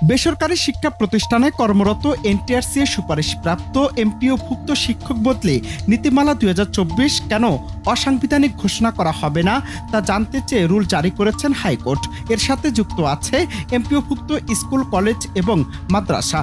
বেসরকারি শিক্ষা প্রতিষ্ঠানে কর্মরত এনটিআরসি এর সুপারিশপ্রাপ্ত এমপিওভুক্ত শিক্ষক বদলে নীতিমালা ২০২৪ কেন অসাংবিধানিক ঘোষণা করা হবে না তা জানতে চেয়ে রুল জারি করেছেন হাইকোর্ট। এর সাথে যুক্ত আছে এমপিওভুক্ত স্কুল, কলেজ এবং মাদ্রাসা।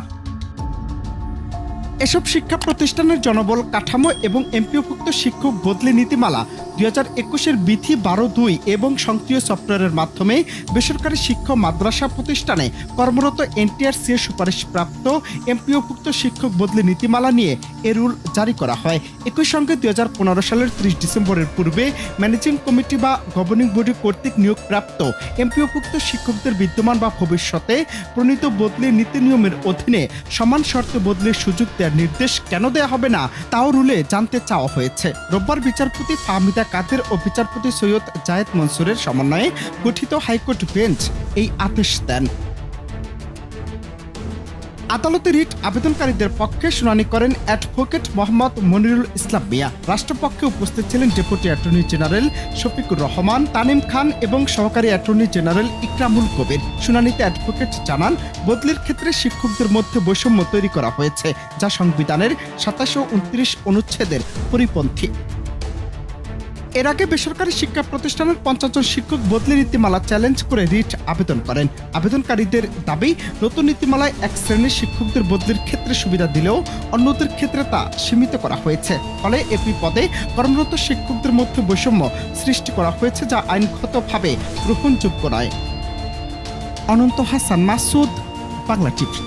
এসব শিক্ষা প্রতিষ্ঠানের জনবল কাঠামো এবং এমপিওভুক্ত শিক্ষক বদলি নীতিমালা ২০২১-এর বিধি ১২(২) এবং সক্রিয় সফটওয়্যারের মাধ্যমে বেসরকারি শিক্ষা মাদ্রাসা প্রতিষ্ঠানে কর্মরত এনটিআরসি এর সুপারিশপ্রাপ্ত এমপিওভুক্ত শিক্ষক বদলি নীতিমালা নিয়ে এ রুল জারি করা হয়। একই সঙ্গে ২০১৫ সালের ৩০ ডিসেম্বরের পূর্বে ম্যানেজিং কমিটি বা গভর্নিং বডি কর্তৃক নিয়োগপ্রাপ্ত এমপিওভুক্ত শিক্ষকদের বিদ্যমান বা ভবিষ্যতে প্রণীত বদলি নীতি নিয়মের অধীনে সমান শর্তে বদলির সুযোগ দেওয়ার নির্দেশ কেন দেয়া হবে না তাও রুলে জানতে চাওয়া হয়েছে। রোববার বিচারপতি ফাহমিদা কাদের ও বিচারপতি সৈয়দ জায়েদ মনসুরের সমন্বয়ে গঠিত হাইকোর্ট বেঞ্চ এই আদেশ দেন। আদালতে রিট আবেদনকারীদের পক্ষে শুনানি করেন অ্যাডভোকেট মোহাম্মদ মনিরুল ইসলাম মিয়া। রাষ্ট্রপক্ষে উপস্থিত ছিলেন deputy attorney general Shafiqur Rahman, Tanim Khan এবং সহকারী অ্যাটর্নি জেনারেল ইকরামুল কবির। শুনানিতে অ্যাডভোকেট জানান, বদলির ক্ষেত্রে শিক্ষকদের মধ্যে বৈষম্য তৈরি করা হয়েছে, যা সংবিধানের ২৭ ও ২৯ অনুচ্ছেদের পরিপন্থী। এর আগে বেসরকারি শিক্ষা প্রতিষ্ঠানের ৫০ জন শিক্ষক বদলি নীতিমালা চ্যালেঞ্জ করে রিট আবেদন করেন। আবেদনকারীদের দাবি, নতুন নীতিমালায় এক শ্রেণীর শিক্ষকদের বদলির ক্ষেত্রে সুবিধা দিলেও অন্যদের ক্ষেত্রে তা সীমিত করা হয়েছে। ফলে একই পদে কর্মরত শিক্ষকদের মধ্যে বৈষম্য সৃষ্টি করা হয়েছে, যা আইনগতভাবে গ্রহণযোগ্য নয়। অনন্ত হাসান মাসুদ, বাংলা টিভি।